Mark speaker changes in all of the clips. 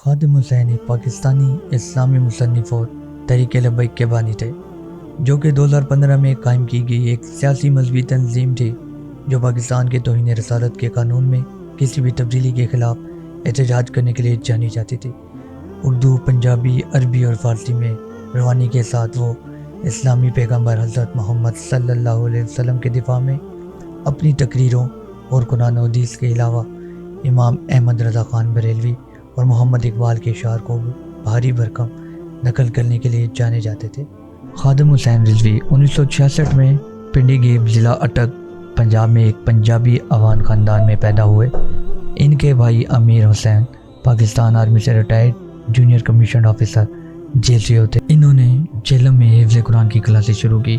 Speaker 1: خادم حسین ایک پاکستانی اسلامی مصنف اور تحریک لبیک کے بانی تھے، جو کہ 2015 میں قائم کی گئی ایک سیاسی مذہبی تنظیم تھی جو پاکستان کے توہین رسالت کے قانون میں کسی بھی تبدیلی کے خلاف احتجاج کرنے کے لیے جانی جاتی تھی۔ اردو، پنجابی، عربی اور فارسی میں روانی کے ساتھ وہ اسلامی پیغمبر حضرت محمد صلی اللہ علیہ وسلم کے دفاع میں اپنی تقریروں اور قرآن و حدیث کے علاوہ امام احمد رضا خان بریلوی اور محمد اقبال کے اشعار کو بھاری بھرکم نقل کرنے کے لیے جانے جاتے تھے۔ خادم حسین رضوی 1966 میں پنڈی گیب، ضلع اٹک، پنجاب میں ایک پنجابی افغان خاندان میں پیدا ہوئے۔ ان کے بھائی امیر حسین پاکستان آرمی سے retired junior commissioned officer jail سے ہوتے۔ انہوں نے جہلم میں حفظ قرآن کی کلاسیں شروع کی۔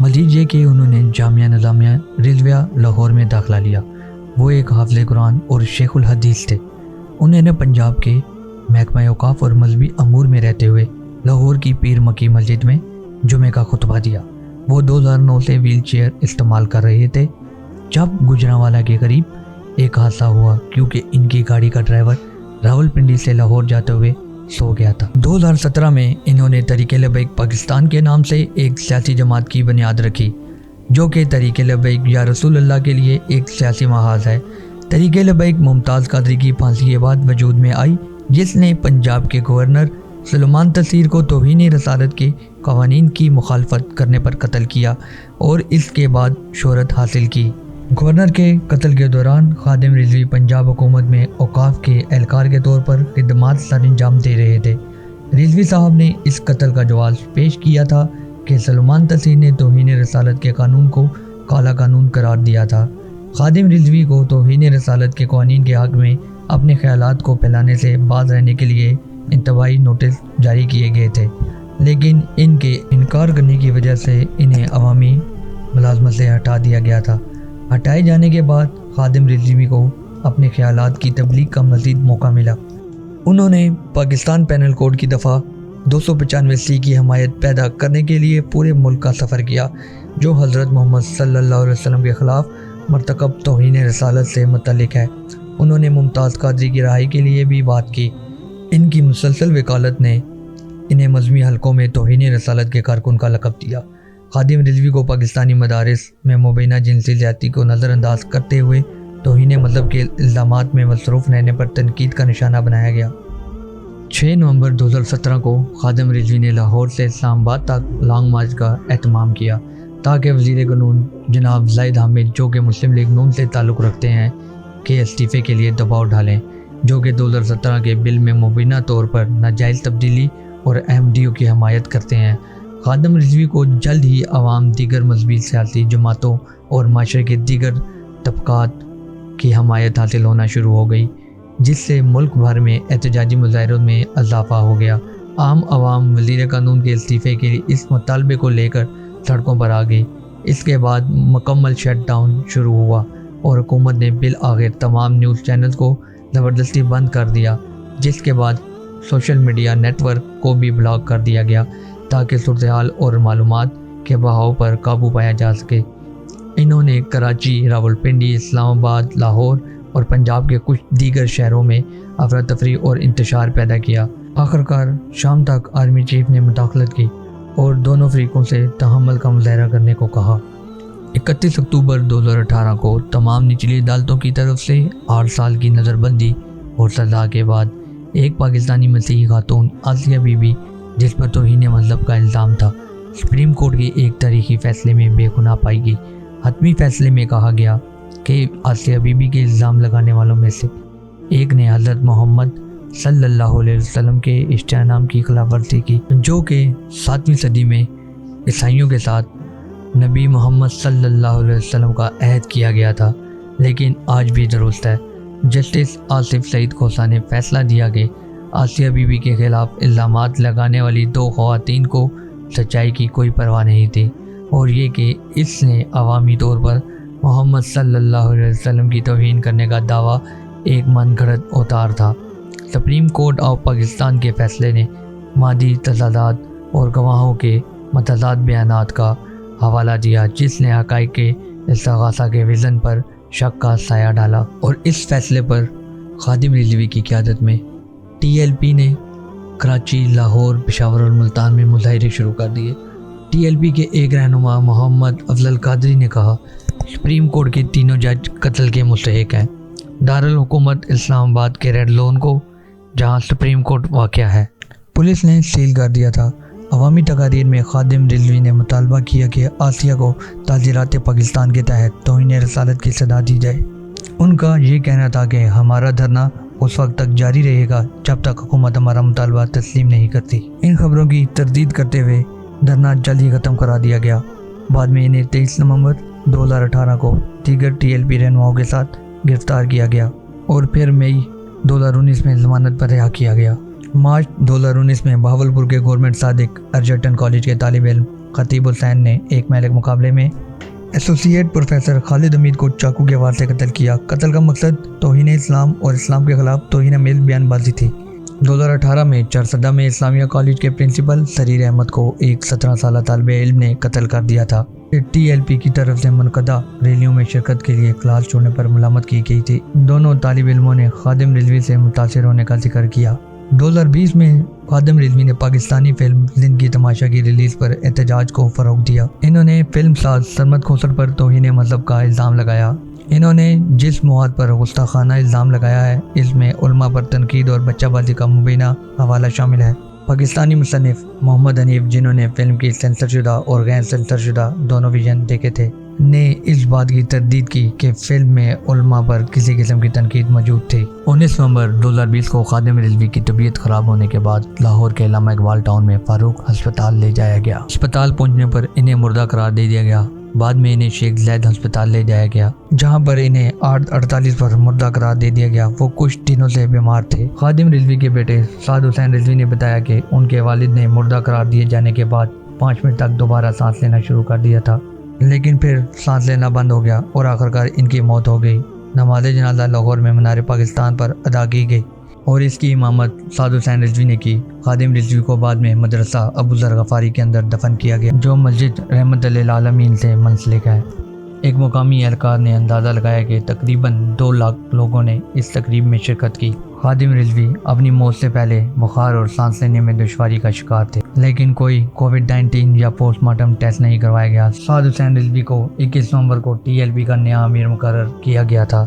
Speaker 1: مزید یہ کہ انہوں نے جامعہ نظامیہ رضویہ لاہور میں داخلہ لیا۔ وہ ایک حافظ قرآن اور شیخ الحدیث تھے۔ انہوں نے پنجاب کے محکمہ اوقاف اور مذہبی امور میں رہتے ہوئے لاہور کی پیر مکی مسجد میں جمعہ کا خطبہ دیا۔ وہ 2009 سے ویل چیئر استعمال کر رہے تھے جب گجرانوالہ کے قریب ایک حادثہ ہوا، کیونکہ ان کی گاڑی کا ڈرائیور راولپنڈی سے لاہور جاتے ہوئے سو گیا تھا۔ 2017 میں انہوں نے تحریک لبیک پاکستان کے نام سے ایک سیاسی جماعت کی بنیاد رکھی، جو کہ تحریک لبیک یا رسول اللہ کے لیے ایک سیاسی محاذ ہے۔ تحریک لبیک ممتاز قادری کی پھانسی کے بعد وجود میں آئی، جس نے پنجاب کے گورنر سلیمان تسیر کو توہین رسالت کے قوانین کی مخالفت کرنے پر قتل کیا اور اس کے بعد شہرت حاصل کی۔ گورنر کے قتل کے دوران خادم رضوی پنجاب حکومت میں اوقاف کے اہلکار کے طور پر خدمات سر انجام دے رہے تھے۔ رضوی صاحب نے اس قتل کا جواز پیش کیا تھا کہ سلیمان تسیر نے توہین رسالت کے قانون کو کالا قانون قرار دیا تھا۔ خادم رضوی کو توہین رسالت کے قوانین کے حق میں اپنے خیالات کو پھیلانے سے باز رہنے کے لیے انتباہی نوٹس جاری کیے گئے تھے، لیکن ان کے انکار کرنے کی وجہ سے انہیں عوامی ملازمت سے ہٹا دیا گیا تھا۔ ہٹائے جانے کے بعد خادم رضوی کو اپنے خیالات کی تبلیغ کا مزید موقع ملا۔ انہوں نے پاکستان پینل کوڈ کی دفعہ 295 کی حمایت پیدا کرنے کے لیے پورے ملک کا سفر کیا، جو حضرت محمد صلی اللہ علیہ وسلم کے خلاف مرتکب توہین رسالت سے متعلق ہے۔ انہوں نے ممتاز قادری کی رہائی کے لیے بھی بات کی۔ ان کی مسلسل وکالت نے انہیں مذہبی حلقوں میں توہین رسالت کے کارکن کا لقب دیا۔ خادم رضوی کو پاکستانی مدارس میں مبینہ جنسی زیادتی کو نظر انداز کرتے ہوئے توہین مذہب کے الزامات میں مصروف رہنے پر تنقید کا نشانہ بنایا گیا۔ 6 نومبر 2017 کو خادم رضوی نے لاہور سے اسلام آباد تک لانگ مارچ کا اہتمام کیا تاکہ وزیر قانون جناب زاہد حامد، جو کہ مسلم لیگ نون سے تعلق رکھتے ہیں، کے استعفے کے لیے دباؤ ڈالیں، جو کہ 2017 کے بل میں مبینہ طور پر ناجائز تبدیلی اور احمدیوں کی حمایت کرتے ہیں۔ خادم رضوی کو جلد ہی عوام، دیگر مذہبی سیاسی جماعتوں اور معاشرے کے دیگر طبقات کی حمایت حاصل ہونا شروع ہو گئی، جس سے ملک بھر میں احتجاجی مظاہروں میں اضافہ ہو گیا۔ عام عوام وزیر قانون کے استعفے کے اس مطالبے کو لے کر سڑکوں پر آ گئی۔ اس کے بعد مکمل شٹ ڈاؤن شروع ہوا اور حکومت نے بالآخر تمام نیوز چینلز کو زبردستی بند کر دیا، جس کے بعد سوشل میڈیا نیٹ ورک کو بھی بلاک کر دیا گیا تاکہ صورتحال اور معلومات کے بہاؤ پر قابو پایا جا سکے۔ انہوں نے کراچی، راولپنڈی، اسلام آباد، لاہور اور پنجاب کے کچھ دیگر شہروں میں افراتفری اور انتشار پیدا کیا۔ آخرکار شام تک آرمی چیف نے مداخلت کی اور دونوں فریقوں سے تحمل کا مظاہرہ کرنے کو کہا۔ 31 اکتوبر 2018 کو تمام نچلی عدالتوں کی طرف سے 8 سال کی نظر بندی اور سزا کے بعد ایک پاکستانی مسیحی خاتون آسیہ بی بی، جس پر توہین مذہب کا الزام تھا، سپریم کورٹ کے ایک تاریخی فیصلے میں بے گناہ پائی گئی۔ حتمی فیصلے میں کہا گیا کہ آسیہ بی بی کے الزام لگانے والوں میں سے ایک نے حضرت محمد صلی اللہ علیہ وسلم کے اشتہام کی خلاف ورزی کی، جو کہ 7ویں صدی میں عیسائیوں کے ساتھ نبی محمد صلی اللہ علیہ وسلم کا عہد کیا گیا تھا، لیکن آج بھی درست ہے۔ جسٹس آصف سعید کھوسہ نے فیصلہ دیا کہ آسیہ بی بی کے خلاف الزامات لگانے والی 2 خواتین کو سچائی کی کوئی پرواہ نہیں تھی، اور یہ کہ اس نے عوامی طور پر محمد صلی اللہ علیہ وسلم کی توہین کرنے کا دعویٰ ایک من گھڑت اوتار تھا۔ سپریم کورٹ آف پاکستان کے فیصلے نے مادی تضادات اور گواہوں کے متضاد بیانات کا حوالہ دیا، جس نے حقائق کے استغاثہ کے وزن پر شک کا سایہ ڈالا، اور اس فیصلے پر خادم رضوی کی قیادت میں TLP نے کراچی، لاہور، پشاور اور ملتان میں مظاہرے شروع کر دیے۔ TLP کے ایک رہنما محمد افضل قادری نے کہا سپریم کورٹ کے تینوں جج قتل کے مستحق ہیں۔ دارالحکومت اسلام آباد کے ریڈ لون کو، جہاں سپریم کورٹ واقع ہے، پولیس نے سیل کر دیا تھا۔ عوامی تقاریر میں خادم رضوی نے مطالبہ کیا کہ آسیہ کو تعزیرات پاکستان کے تحت توہین رسالت کی سزا دی جائے۔ ان کا یہ کہنا تھا کہ ہمارا دھرنا اس وقت تک جاری رہے گا جب تک حکومت ہمارا مطالبہ تسلیم نہیں کرتی۔ ان خبروں کی تردید کرتے ہوئے دھرنا جلد ہی ختم کرا دیا گیا۔ بعد میں انہیں 23 نومبر 2018 کو دیگر TLP رہنماؤں کے ساتھ گرفتار کیا گیا اور پھر مئی 2019 میں ضمانت پر رہا کیا گیا۔ مارچ 2019 میں بہاولپور کے گورنمنٹ صادق ارجرٹن کالج کے طالب علم خطیب حسین نے ایک میلک مقابلے میں ایسوسی ایٹ پروفیسر خالد حمید کو چاقو کے وار سے قتل کیا۔ قتل کا مقصد توہین اسلام اور اسلام کے خلاف توہین آمیز بیان بازی تھی۔ 2018 میں چارسدہ میں اسلامیہ کالج کے پرنسپل سریر احمد کو ایک 17 سالہ طالب علم نے قتل کر دیا تھا۔ TLP کی طرف سے منعقدہ ریلیوں میں شرکت کے لیے کلاس چھوڑنے پر ملامت کی گئی تھی۔ دونوں طالب علموں نے خادم رضوی سے متاثر ہونے کا ذکر کیا۔ 2020 میں خادم رضوی نے پاکستانی فلم زندگی تماشا کی ریلیز پر احتجاج کو فروغ دیا۔ انہوں نے فلم ساز سرمد کھوسر پر توہین مذہب کا الزام لگایا۔ انہوں نے جس مواد پر گستاخانہ الزام لگایا ہے اس میں علماء پر تنقید اور بچہ بازی کا مبینہ حوالہ شامل ہے۔ پاکستانی مصنف محمد حنیف، جنہوں نے فلم کی سینسر شدہ اور غیر سینسر شدہ دونوں ویژن دیکھے تھے، نے اس بات کی تردید کی کہ فلم میں علماء پر کسی قسم کی تنقید موجود تھی۔ 19 نومبر 2020 کو خادم رضوی کی طبیعت خراب ہونے کے بعد لاہور کے علامہ اقبال ٹاؤن میں فاروق ہسپتال لے جایا گیا۔ ہسپتال پہنچنے پر انہیں مردہ قرار دے دیا گیا۔ بعد میں انہیں شیخ زید ہسپتال لے جایا گیا، جہاں پر انہیں 8:48 پر مردہ قرار دے دیا گیا۔ وہ کچھ دنوں سے بیمار تھے۔ خادم رضوی کے بیٹے سعد حسین رضوی نے بتایا کہ ان کے والد نے مردہ قرار دیے جانے کے بعد 5 منٹ تک دوبارہ سانس لینا شروع کر دیا تھا، لیکن پھر سانس لینا بند ہو گیا اور آخرکار ان کی موت ہو گئی۔ نماز جنازہ لاہور میں منار پاکستان پر ادا کی گئی اور اس کی امامت سعد حسین رضوی نے کی۔ خادم رضوی کو بعد میں مدرسہ ابو ذر غفاری کے اندر دفن کیا گیا، جو مسجد رحمت للعالمین سے منسلک ہے۔ ایک مقامی اہلکار نے اندازہ لگایا کہ تقریباً 2 لاکھ لوگوں نے اس تقریب میں شرکت کی۔ خادم رضوی اپنی موت سے پہلے بخار اور سانس لینے میں دشواری کا شکار تھے، لیکن کوئی کووڈ-19 یا پوسٹ مارٹم ٹیسٹ نہیں کروایا گیا۔ سعد حسین رضوی کو 21 نومبر کو TLP کا نیا امیر مقرر کیا گیا تھا۔